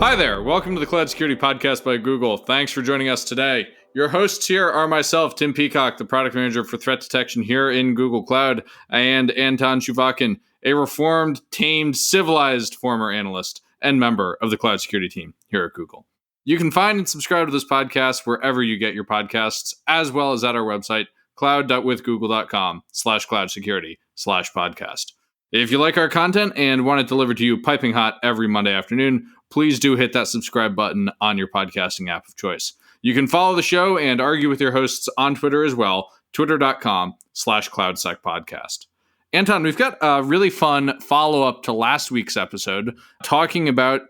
Hi there, welcome to the Cloud Security Podcast by Google. Thanks for joining us today. Your hosts here are myself, Tim Peacock, the product manager for threat detection here in Google Cloud, and Anton Shuvakin, a reformed, tamed, civilized former analyst and member of the cloud security team here at Google. You can find and subscribe to this podcast wherever you get your podcasts, as well as at our website, cloud.withgoogle.com/cloud-security/podcast. If you like our content and want it delivered to you piping hot every Monday afternoon, please do hit that subscribe button on your podcasting app of choice. You can follow the show and argue with your hosts on Twitter as well, twitter.com/cloudsecpodcast. Anton, we've got a really fun follow-up to last week's episode talking about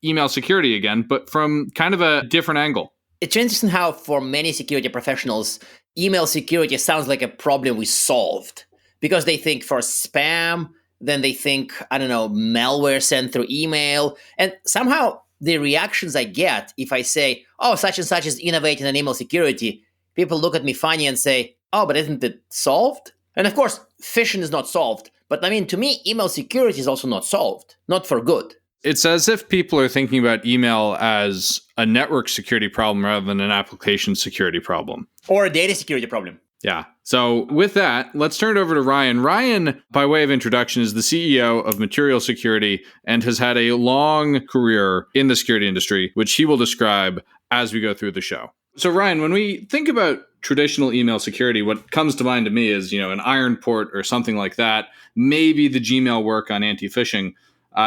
email security again, but from kind of a different angle. It's interesting how for many security professionals, email security sounds like a problem we solved because they think for spam, then they think, malware sent through email. And somehow the reactions I get if I say, oh, such and such is innovating in email security, people look at me funny and say, oh, but isn't it solved? And of course, phishing is not solved. But to me, email security is also not solved, not for good. It's as if people are thinking about email as a network security problem rather than an application security problem. Or a data security problem. Yeah. So with that, let's turn it over to Ryan. Ryan, by way of introduction, is the CEO of Material Security and has had a long career in the security industry, which he will describe as we go through the show. So Ryan, when we think about traditional email security, what comes to mind to me is, an iron port or something like that, maybe the Gmail work on anti-phishing.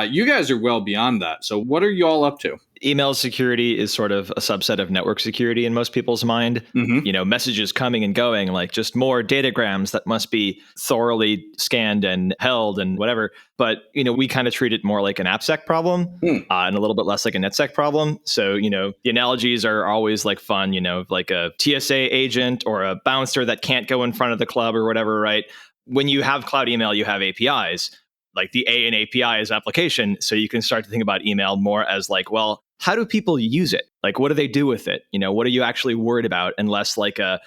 You guys are well beyond that. So what are you all up to? Email security is sort of a subset of network security in most people's mind. Mm-hmm. Messages coming and going, like just more datagrams that must be thoroughly scanned and held and whatever. But, we kind of treat it more like an AppSec problem and a little bit less like a NetSec problem. So, the analogies are always like fun, like a TSA agent or a bouncer that can't go in front of the club or whatever, right? When you have cloud email, you have APIs. Like the A in API is application. So you can start to think about email more as like, well, how do people use it? Like, what do they do with it? What are you actually worried about? And less like I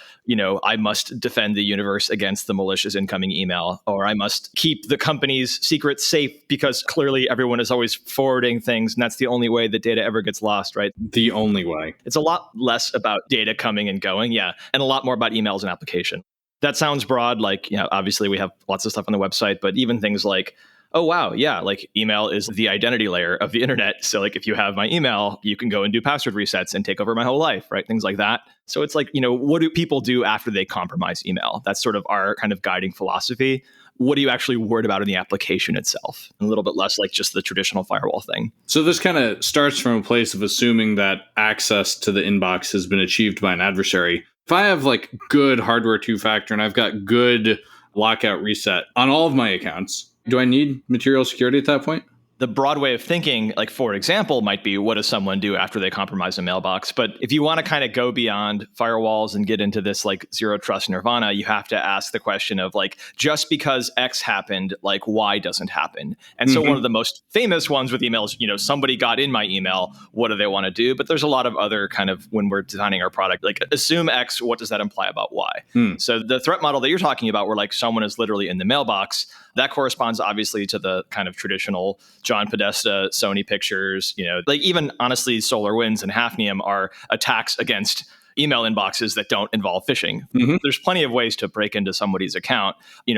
must defend the universe against the malicious incoming email, or I must keep the company's secrets safe because clearly everyone is always forwarding things. And that's the only way that data ever gets lost, right? The only way. It's a lot less about data coming and going. Yeah. And a lot more about emails and application. That sounds broad. Like, obviously we have lots of stuff on the website, but even things like, oh, wow. Yeah. Like email is the identity layer of the internet. So like if you have my email, you can go and do password resets and take over my whole life, right? Things like that. So it's like, what do people do after they compromise email? That's sort of our kind of guiding philosophy. What are you actually worried about in the application itself? And a little bit less like just the traditional firewall thing. So this kind of starts from a place of assuming that access to the inbox has been achieved by an adversary. If I have like good hardware two-factor and I've got good lockout reset on all of my accounts, do I need material security at that point? The broad way of thinking, like, for example, might be what does someone do after they compromise a mailbox? But if you want to kind of go beyond firewalls and get into this like zero trust nirvana, you have to ask the question of like, just because X happened, like Y doesn't happen. And so one of the most famous ones with emails, somebody got in my email, what do they want to do? But there's a lot of other kind of, when we're designing our product, like assume X, what does that imply about Y? So the threat model that you're talking about, where like someone is literally in the mailbox, that corresponds obviously to the kind of traditional John Podesta, Sony Pictures, like even honestly, SolarWinds and Hafnium are attacks against email inboxes that don't involve phishing. Mm-hmm. There's plenty of ways to break into somebody's account,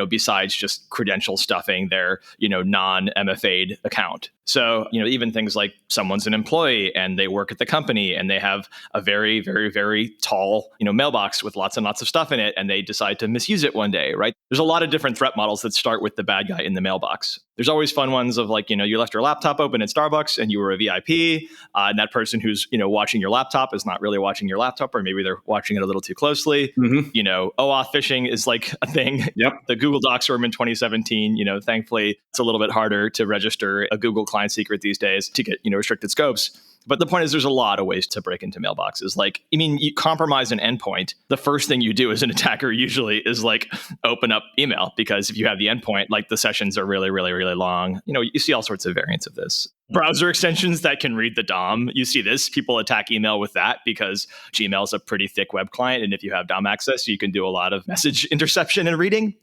besides just credential stuffing their, non-MFA'd account. So, even things like someone's an employee and they work at the company and they have a very, very, very tall, mailbox with lots and lots of stuff in it, and they decide to misuse it one day, right? There's a lot of different threat models that start with the bad guy in the mailbox. There's always fun ones of like, you left your laptop open at Starbucks and you were a VIP, and that person who's, watching your laptop is not really watching your laptop, or maybe they're watching it a little too closely. Mm-hmm. OAuth phishing is like a thing. Yep. The Google Docs were in 2017. Thankfully, it's a little bit harder to register a Google client secret these days to get, restricted scopes. But the point is there's a lot of ways to break into mailboxes. Like, you compromise an endpoint. The first thing you do as an attacker usually is like open up email, because if you have the endpoint, like the sessions are really, really, really long. You see all sorts of variants of this. browser extensions that can read the DOM. You see this, people attack email with that because Gmail is a pretty thick web client. And if you have DOM access, you can do a lot of message interception and reading.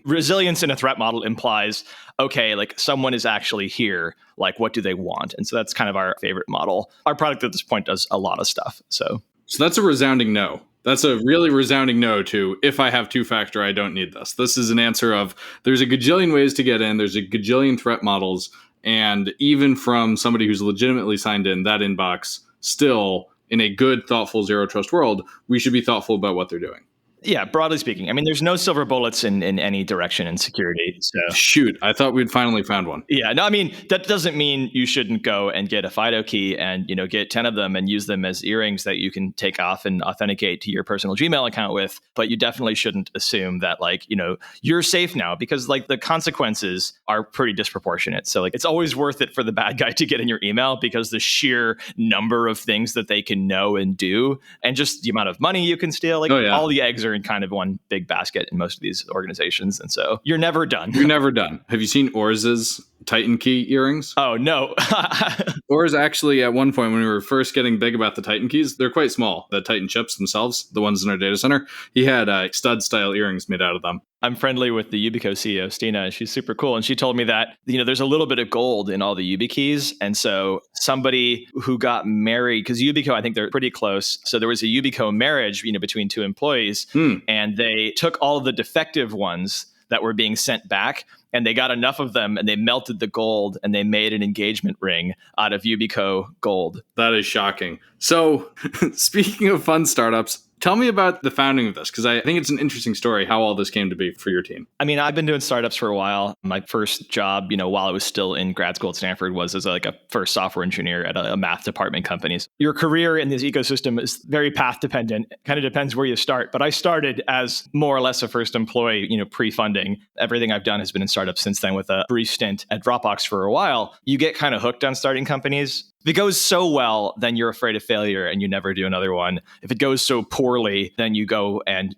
Resilience in a threat model implies, okay, like someone is actually here. Like, what do they want? And so that's kind of our favorite model. Our product at this point does a lot of stuff. So that's a resounding no. That's a really resounding no to, if I have two-factor, I don't need this. This is an answer of, there's a gajillion ways to get in, there's a gajillion threat models, and even from somebody who's legitimately signed in, that inbox, still, in a good, thoughtful, zero-trust world, we should be thoughtful about what they're doing. Yeah, broadly speaking. I mean, there's no silver bullets in any direction in security. So shoot, I thought we'd finally found one. Yeah, no, I mean, that doesn't mean you shouldn't go and get a FIDO key and, get 10 of them and use them as earrings that you can take off and authenticate to your personal Gmail account with. But you definitely shouldn't assume that, you're safe now, because the consequences are pretty disproportionate. So it's always worth it for the bad guy to get in your email, because the sheer number of things that they can know and do, and just the amount of money you can steal, all the eggs are in kind of one big basket in most of these organizations. And so you're never done. You're never done. Have you seen Orz's Titan key earrings? Oh, no. Orz actually, at one point when we were first getting big about the Titan keys, they're quite small. The Titan chips themselves, the ones in our data center, he had stud style earrings made out of them. I'm friendly with the Yubico CEO, Stina. She's super cool. And she told me that, there's a little bit of gold in all the Yubi keys. And so somebody who got married, because Yubico, I think they're pretty close. So there was a Yubico marriage, between two employees, and they took all of the defective ones that were being sent back, and they got enough of them and they melted the gold and they made an engagement ring out of Yubico gold. That is shocking. So speaking of fun startups, tell me about the founding of this, because I think it's an interesting story how all this came to be for your team. I mean, I've been doing startups for a while. My first job, while I was still in grad school at Stanford, was as a first software engineer at a math department company. Your career in this ecosystem is very path dependent. Kind of depends where you start. But I started as more or less a first employee, pre-funding. Everything I've done has been in startups since then, with a brief stint at Dropbox for a while. You get kind of hooked on starting companies. If it goes so well, then you're afraid of failure and you never do another one. If it goes so poorly, then you go and,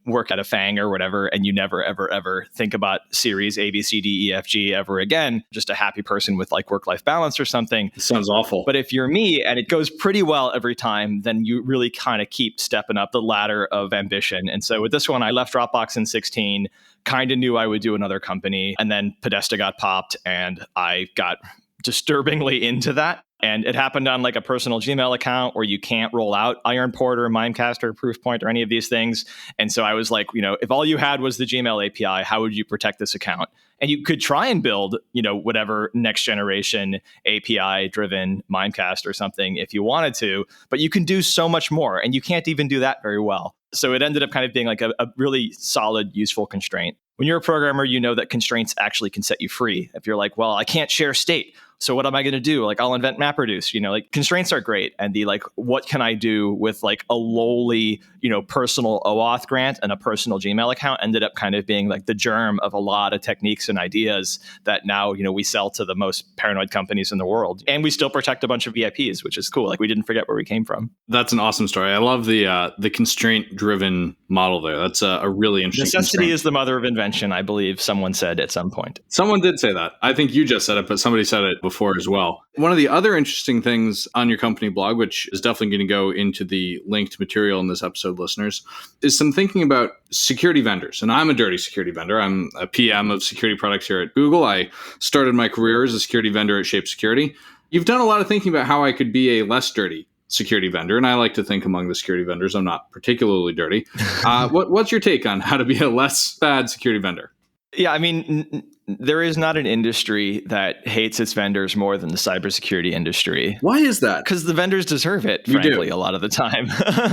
work at a FANG or whatever, and you never, ever, ever think about series A, B, C, D, E, F, G ever again. Just a happy person with work-life balance or something. It sounds awful. But if you're me and it goes pretty well every time, then you really kind of keep stepping up the ladder of ambition. And so with this one, I left Dropbox in 2016, kind of knew I would do another company. And then Podesta got popped and I got disturbingly into that. And it happened on a personal Gmail account where you can't roll out Iron Porter, Mimecast, Proofpoint, or any of these things. And so I was like, if all you had was the Gmail API, how would you protect this account? And you could try and build, whatever next generation API driven Mimecast or something if you wanted to, but you can do so much more, and you can't even do that very well. So it ended up kind of being a really solid, useful constraint. When you're a programmer, you know that constraints actually can set you free. If you're like, well, I can't share state, so what am I going to do? I'll invent MapReduce. Constraints are great. And the what can I do with a lowly, personal OAuth grant and a personal Gmail account ended up kind of being the germ of a lot of techniques and ideas that now, we sell to the most paranoid companies in the world. And we still protect a bunch of VIPs, which is cool. We didn't forget where we came from. That's an awesome story. I love the constraint driven model there. That's a really interesting Necessity is the mother of invention, I believe someone said at some point. Someone did say that. I think you just said it, but somebody said it before as well. One of the other interesting things on your company blog, which is definitely going to go into the linked material in this episode, listeners, is some thinking about security vendors. And I'm a dirty security vendor. I'm a PM of security products here at Google. I started my career as a security vendor at Shape Security. You've done a lot of thinking about how I could be a less dirty security vendor. And I like to think among the security vendors, I'm not particularly dirty. What's your take on how to be a less bad security vendor? Yeah, I mean, there is not an industry that hates its vendors more than the cybersecurity industry. Why is that? Because the vendors deserve it, frankly, a lot of the time.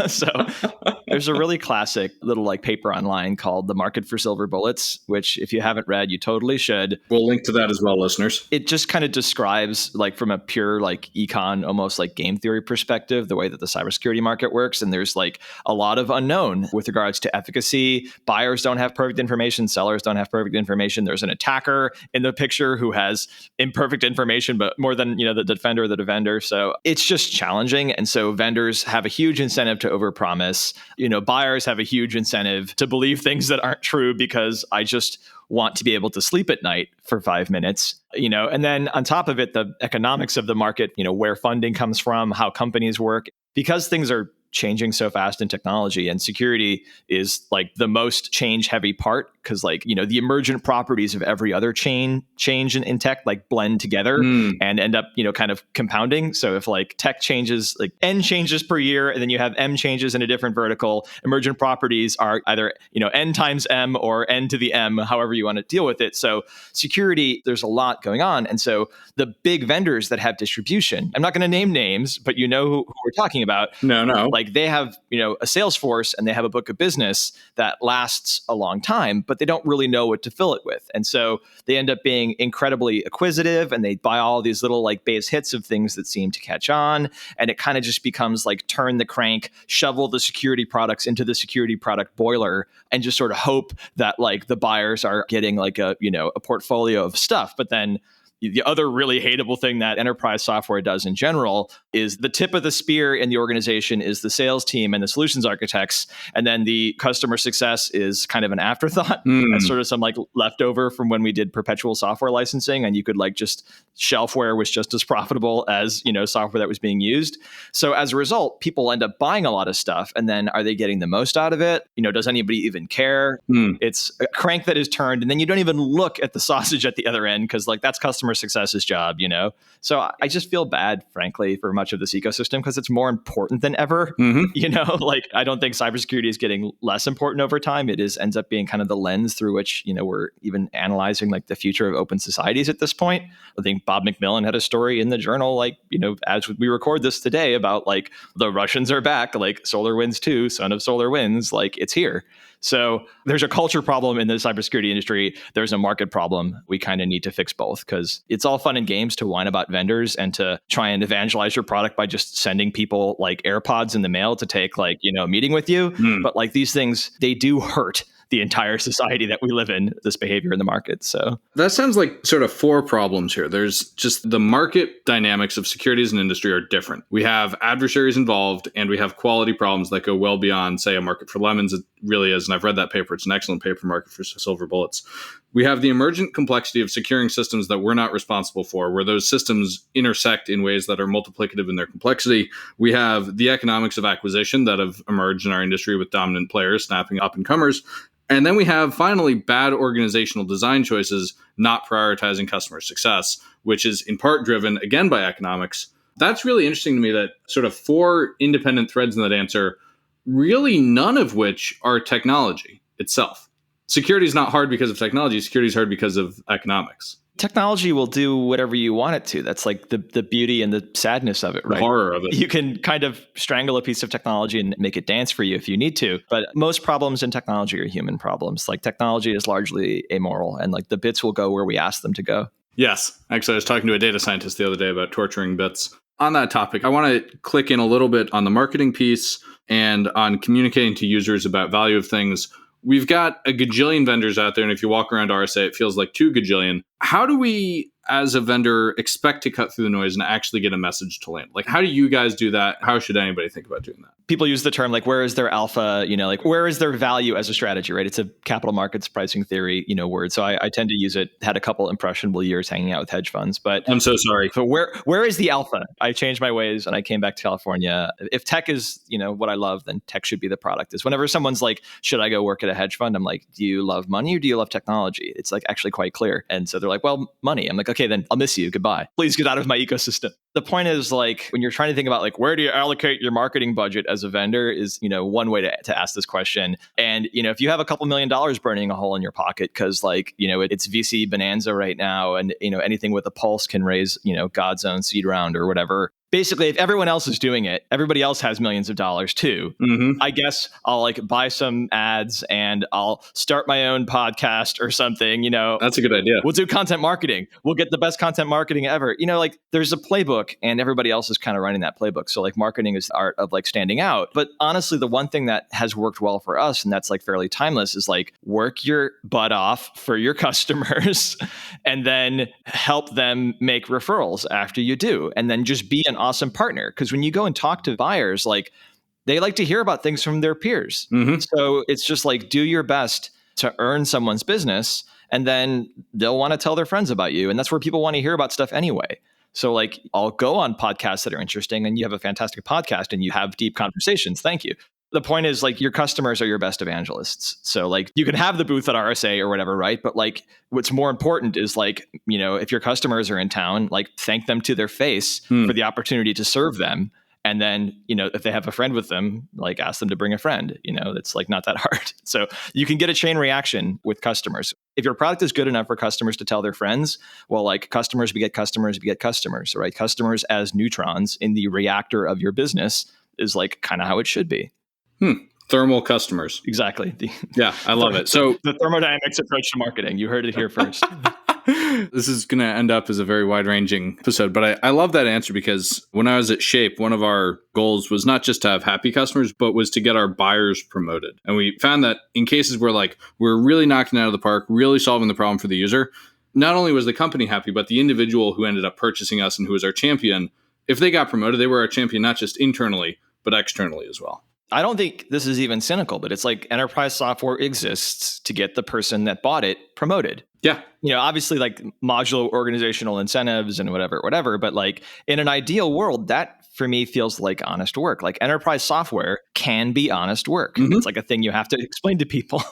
So there's a really classic little paper online called The Market for Silver Bullets, which if you haven't read, you totally should. We'll link to that as well, listeners. It just kind of describes from a pure econ, almost game theory perspective, the way that the cybersecurity market works. And there's a lot of unknown with regards to efficacy. Buyers don't have perfect information. Sellers don't have perfect information. There's an attack hacker in the picture who has imperfect information, but more than, the defender or the vendor. So it's just challenging. And so vendors have a huge incentive to overpromise. Buyers have a huge incentive to believe things that aren't true because I just want to be able to sleep at night for 5 minutes, and then on top of it, the economics of the market, where funding comes from, how companies work, because things are changing so fast in technology, and security is like the most change heavy part because the emergent properties of every other change in tech blend together and end up kind of compounding. So if tech changes, n changes per year, and then you have m changes in a different vertical, emergent properties are either n times m or n to the m, however you want to deal with it. So security, there's a lot going on, and so the big vendors that have distribution, I'm not going to name names, but who we're talking about. No. They have, a sales force and they have a book of business that lasts a long time, but they don't really know what to fill it with. And so they end up being incredibly acquisitive and they buy all these little base hits of things that seem to catch on. And it kind of just becomes turn the crank, shovel the security products into the security product boiler and just sort of hope that the buyers are getting a portfolio of stuff. But then the other really hateable thing that enterprise software does in general is the tip of the spear in the organization is the sales team and the solutions architects. And then the customer success is kind of an afterthought. That's sort of some leftover from when we did perpetual software licensing. And you could just shelfware was just as profitable as, software that was being used. So as a result, people end up buying a lot of stuff. And then are they getting the most out of it? Does anybody even care? It's a crank that is turned. And then you don't even look at the sausage at the other end because that's customer success's job, So I just feel bad, frankly, for much of this ecosystem because it's more important than ever. I don't think cybersecurity is getting less important over time. It ends up being kind of the lens through which, we're even analyzing the future of open societies at this point. I think Bob McMillan had a story in the journal, as we record this today about the Russians are back, SolarWinds 2, son of SolarWinds, it's here. So there's a culture problem in the cybersecurity industry. There's a market problem. We kind of need to fix both because it's all fun and games to whine about vendors and to try and evangelize your product by just sending people AirPods in the mail to take a meeting with you. But these things, they do hurt the entire society that we live in, this behavior in the market. So that sounds like sort of 4 problems here. There's just the market dynamics of security as an industry are different. We have adversaries involved and we have quality problems that go well beyond, say, a market for lemons. It really is. And I've read that paper. It's an excellent paper, Market for Silver Bullets. We have the emergent complexity of securing systems that we're not responsible for, where those systems intersect in ways that are multiplicative in their complexity. We have the economics of acquisition that have emerged in our industry with dominant players snapping up and comers. And then we have, finally, bad organizational design choices not prioritizing customer success, which is in part driven, again, by economics. That's really interesting to me that sort of 4 independent threads in that answer, really none of which are technology itself. Security is not hard because of technology. Security is hard because of economics. Technology will do whatever you want it to. That's the beauty and the sadness of it, right? The horror of it. You can kind of strangle a piece of technology and make it dance for you if you need to. But most problems in technology are human problems. Technology is largely amoral and the bits will go where we ask them to go. Yes. Actually, I was talking to a data scientist the other day about torturing bits. On that topic, I want to click in a little bit on the marketing piece and on communicating to users about value of things. We've got a gajillion vendors out there, and if you walk around RSA, it feels like 2 gajillion. How do we, as a vendor, expect to cut through the noise and actually get a message to land? How do you guys do that? How should anybody think about doing that? People use the term where is their alpha, where is their value as a strategy, right? It's a capital markets pricing theory, word. So I tend to use it, had a couple impressionable years hanging out with hedge funds, but I'm so sorry. So where is the alpha? I changed my ways and I came back to California. If tech is, what I love, then tech should be the product. Is whenever someone's should I go work at a hedge fund? I'm do you love money or do you love technology? It's actually quite clear. And so they're well, money. I'm okay, then I'll miss you. Goodbye. Please get out of my ecosystem. The point is when you're trying to think about where do you allocate your marketing budget as a vendor is, one way to ask this question. And, if you have a couple $1 million burning a hole in your pocket because it's VC bonanza right now and, anything with a pulse can raise, God's own seed round or whatever. Basically, if everyone else is doing it, everybody else has millions of dollars too. I guess I'll buy some ads and I'll start my own podcast or something, That's a good idea. We'll do content marketing. We'll get the best content marketing ever. There's a playbook playbook and everybody else is kind of running that playbook. So like marketing is the art of like standing out. But honestly, the one thing that has worked well for us, and that's like fairly timeless, is like work your butt off for your customers and then help them make referrals after you do. And then just be an awesome partner. Because when you go and talk to buyers, like they like to hear about things from their peers. So it's just like do your best to earn someone's business, and then they'll want to tell their friends about you. And that's where people want to hear about stuff anyway. So like I'll go on podcasts that are interesting, and you have a fantastic podcast and you have deep conversations. Thank you. The point is like your customers are your best evangelists. So like you can have the booth at RSA or whatever, right? But like what's more important is like, you know, if your customers are in town, like thank them to their face for the opportunity to serve them. And then, you know, if they have a friend with them, like ask them to bring a friend, you know, that's like not that hard. So you can get a chain reaction with customers. If your product is good enough for customers to tell their friends, well, like customers beget customers, beget customers, right? Customers as neutrons in the reactor of your business is like kind of how it should be. Thermal customers. Exactly. Yeah, I love it. So the thermodynamics approach to marketing, you heard it here first. This is going to end up as a very wide-ranging episode, but I love that answer because when I was at Shape, one of our goals was not just to have happy customers, but was to get our buyers promoted. And we found that in cases where like we're really knocking it out of the park, really solving the problem for the user, not only was the company happy, but the individual who ended up purchasing us and who was our champion, if they got promoted, they were our champion, not just internally, but externally as well. I don't think this is even cynical, but it's like enterprise software exists to get the person that bought it promoted. Yeah. You know, obviously like modular organizational incentives and whatever. But like in an ideal world, that for me feels like honest work. Like enterprise software can be honest work. It's like a thing you have to explain to people.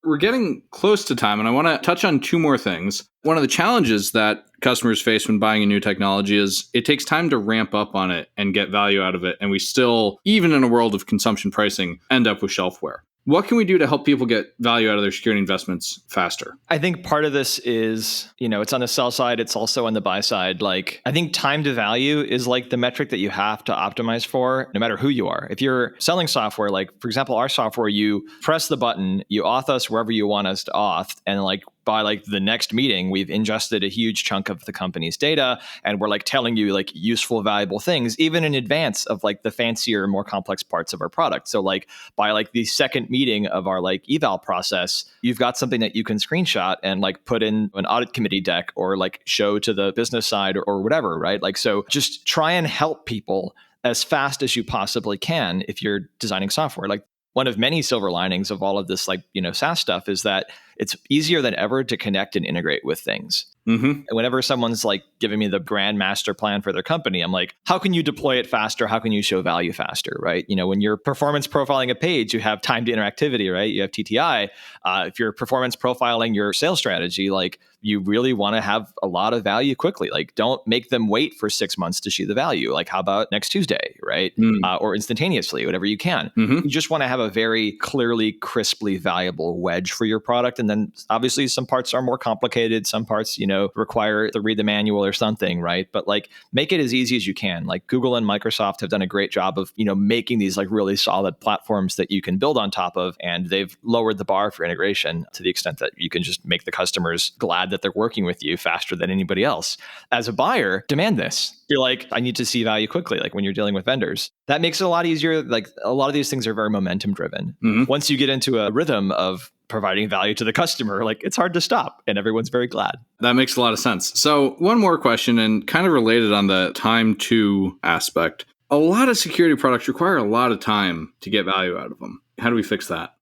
We're getting close to time, and I want to touch on two more things. One of the challenges that customers face when buying a new technology is it takes time to ramp up on it and get value out of it. And we still, even in a world of consumption pricing, end up with shelfware. What can we do to help people get value out of their security investments faster? I think part of this is, you know, it's on the sell side. It's also on the buy side. Like, I think time to value is like the metric that you have to optimize for, no matter who you are. If you're selling software, like, for example, our software, you press the button, you auth us wherever you want us to auth, and like, by like the next meeting, we've ingested a huge chunk of the company's data, and we're like telling you like useful, valuable things, even in advance of like the fancier, more complex parts of our product. So like by like the second meeting of our like eval process, you've got something that you can screenshot and like put in an audit committee deck or like show to the business side or whatever, right? Like, so just try and help people as fast as you possibly can if you're designing software. Like, one of many silver linings of all of this, like, you know, SaaS stuff is that it's easier than ever to connect and integrate with things. And whenever someone's like giving me the grand master plan for their company, I'm like, how can you deploy it faster? How can you show value faster, right? You know, when you're performance profiling a page, you have time to interactivity, right? You have TTI. If you're performance profiling your sales strategy, like you really want to have a lot of value quickly. Like, don't make them wait for 6 months to see the value. Like, how about next Tuesday, right? Or instantaneously, whatever you can. You just want to have a very clearly, crisply valuable wedge for your product. And then obviously some parts are more complicated. Some parts, you know, require to read the manual or something, right? But like, make it as easy as you can. Like Google and Microsoft have done a great job of, you know, making these like really solid platforms that you can build on top of. And they've lowered the bar for integration to the extent that you can just make the customers glad that they're working with you faster than anybody else. As a buyer, demand this. You're like, I need to see value quickly. Like when you're dealing with vendors, that makes it a lot easier. Like a lot of these things are very momentum driven. Once you get into a rhythm of providing value to the customer, like it's hard to stop and everyone's very glad. That makes a lot of sense. So one more question, and kind of related on the time to aspect. A lot of security products require a lot of time to get value out of them. How do we fix that?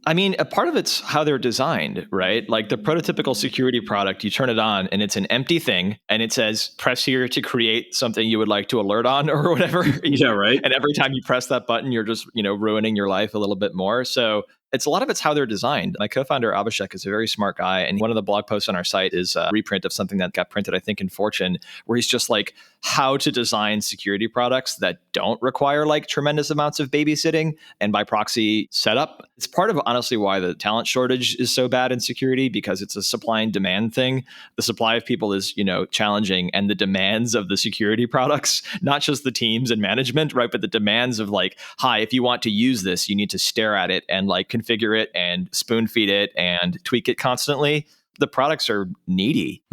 I mean, a part of it's how they're designed, right? Like the prototypical security product, you turn it on and it's an empty thing and it says, press here to create something you would like to alert on or whatever. Yeah, right. And every time you press that button, you're just, you know, ruining your life a little bit more. So it's a lot of it's how they're designed. My co-founder, Abhishek, is a very smart guy. And one of the blog posts on our site is a reprint of something that got printed, I think, in Fortune, where he's just like, how to design security products that don't require like tremendous amounts of babysitting and by proxy setup. It's part of honestly why the talent shortage is so bad in security, because it's a supply and demand thing. The supply of people is, you know, challenging, and the demands of the security products, not just the teams and management, right? But the demands of like, hi, if you want to use this, you need to stare at it and like configure it and spoon feed it and tweak it constantly. the products are needy.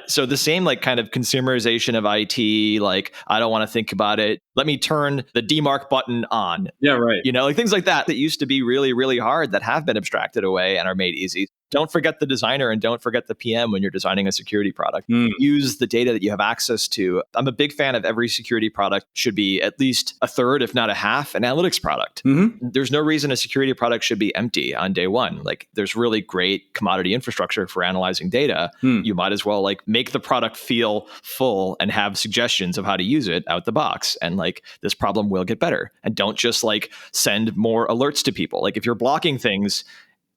So the same like kind of consumerization of IT, like I don't want to think about it. Let me turn the demarc button on. Yeah, right. Like things like that used to be really, really hard that have been abstracted away and are made easy. Don't forget the designer and don't forget the PM when you're designing a security product. Use the data that you have access to. I'm a big fan of every security product should be at least a third, if not a half, an analytics product. There's no reason a security product should be empty on day one. Like there's really great commodity infrastructure for analyzing data. You might as well like make the product feel full and have suggestions of how to use it out the box. And like this problem will get better. And don't just like send more alerts to people. Like if you're blocking things,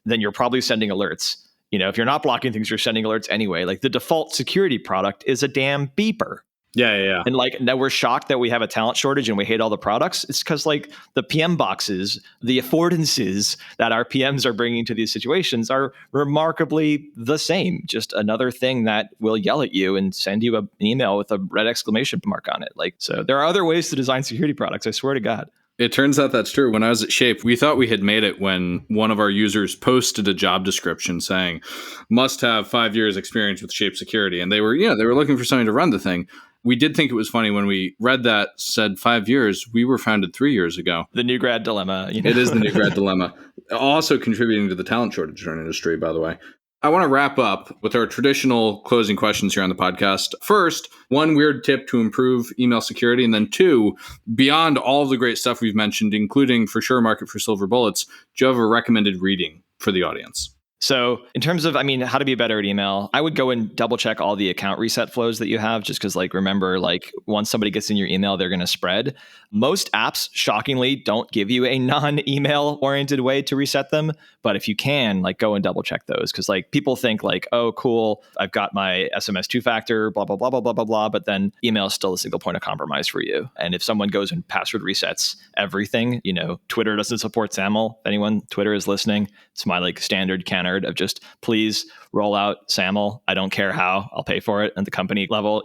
then you're probably sending alerts. If you're not blocking things, you're sending alerts anyway. Like the default security product is a damn beeper. Yeah. And like now we're shocked that we have a talent shortage and we hate all the products. It's because like the PM boxes, the affordances that our PMs are bringing to these situations are remarkably the same. Just another thing that will yell at you and send you an email with a red exclamation mark on it. Like, so there are other ways to design security products. I swear to God. It turns out that's true. When I was at Shape, we thought we had made it when one of our users posted a job description saying, must have 5 years experience with Shape security. And they were looking for something to run the thing. We did think it was funny when we read that said 5 years. We were founded 3 years ago. The new grad dilemma. It is the new grad dilemma. Also contributing to the talent shortage in our industry, by the way. I want to wrap up with our traditional closing questions here on the podcast. First, one weird tip to improve email security. And then two, beyond all of the great stuff we've mentioned, including for sure Market for Silver Bullets, do you have a recommended reading for the audience? So in terms of, how to be better at email, I would go and double check all the account reset flows that you have, just because remember, once somebody gets in your email, they're going to spread. Most apps, shockingly, don't give you a non-email oriented way to reset them. But if you can, go and double check those, because people think oh, cool, I've got my SMS two-factor, blah, blah, blah, blah, blah, blah, blah. But then email is still a single point of compromise for you. And if someone goes and password resets everything, Twitter doesn't support SAML. If anyone, Twitter is listening, it's my standard canard of just please roll out SAML. I don't care how, I'll pay for it at the company level.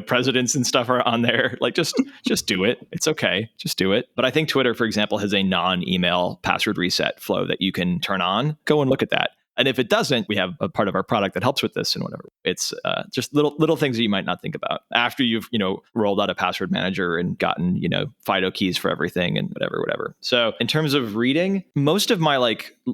Presidents and stuff are on there. Just do it. It's okay. Just do it. But I think Twitter, for example, has a non-email password reset flow that you can turn on. Go and look at that. And if it doesn't, we have a part of our product that helps with this and whatever. It's just little things that you might not think about after you've, rolled out a password manager and gotten, FIDO keys for everything and whatever. So in terms of reading, most of my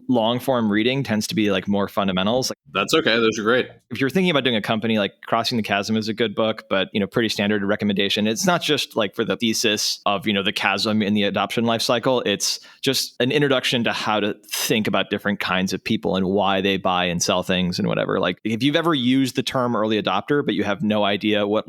long form reading tends to be more fundamentals. That's okay. Those are great. If you're thinking about doing a company, Crossing the Chasm is a good book, but, pretty standard recommendation. It's not just for the thesis of, the chasm in the adoption lifecycle. It's just an introduction to how to think about different kinds of people and why they buy and sell things and whatever. If you've ever used the term early adopter, but you have no idea what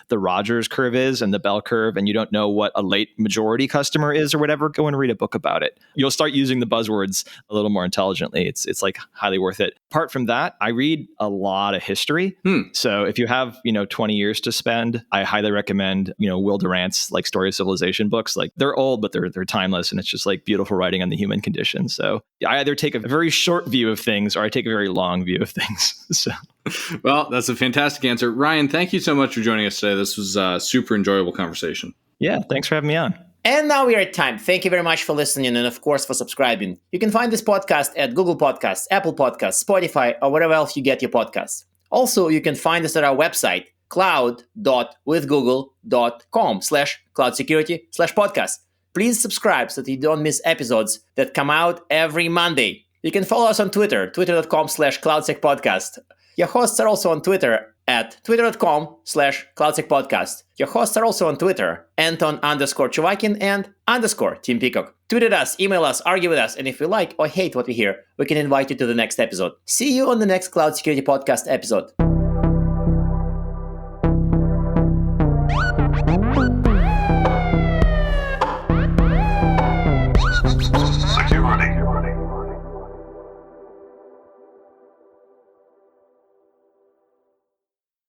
the Rogers curve is and the bell curve, and you don't know what a late majority customer is or whatever, go and read a book about it. You'll start using the buzzwords a little more intelligently. It's highly worth it. Apart from that, I read a lot of history. So if you have, 20 years to spend, I highly recommend, Will Durant's Story of Civilization books. They're old, but they're timeless, and it's just beautiful writing on the human condition. So I either take a very short view of things or I take a very long view of things. So, well, that's a fantastic answer. Ryan, thank you so much for joining us today. This was a super enjoyable conversation. Yeah, thanks for having me on. And now we are at time. Thank you very much for listening and, of course, for subscribing. You can find this podcast at Google Podcasts, Apple Podcasts, Spotify, or wherever else you get your podcasts. Also, you can find us at our website, cloud.withgoogle.com/cloudsecurity/podcast. Please subscribe so that you don't miss episodes that come out every Monday. You can follow us on Twitter, twitter.com/cloudsecpodcast. Your hosts are also on Twitter at twitter.com/cloudsecpodcast. Your hosts are also on Twitter, Anton_Chuvakin and _Tim Peacock. Tweet at us, email us, argue with us, and if you like or hate what we hear, we can invite you to the next episode. See you on the next Cloud Security Podcast episode.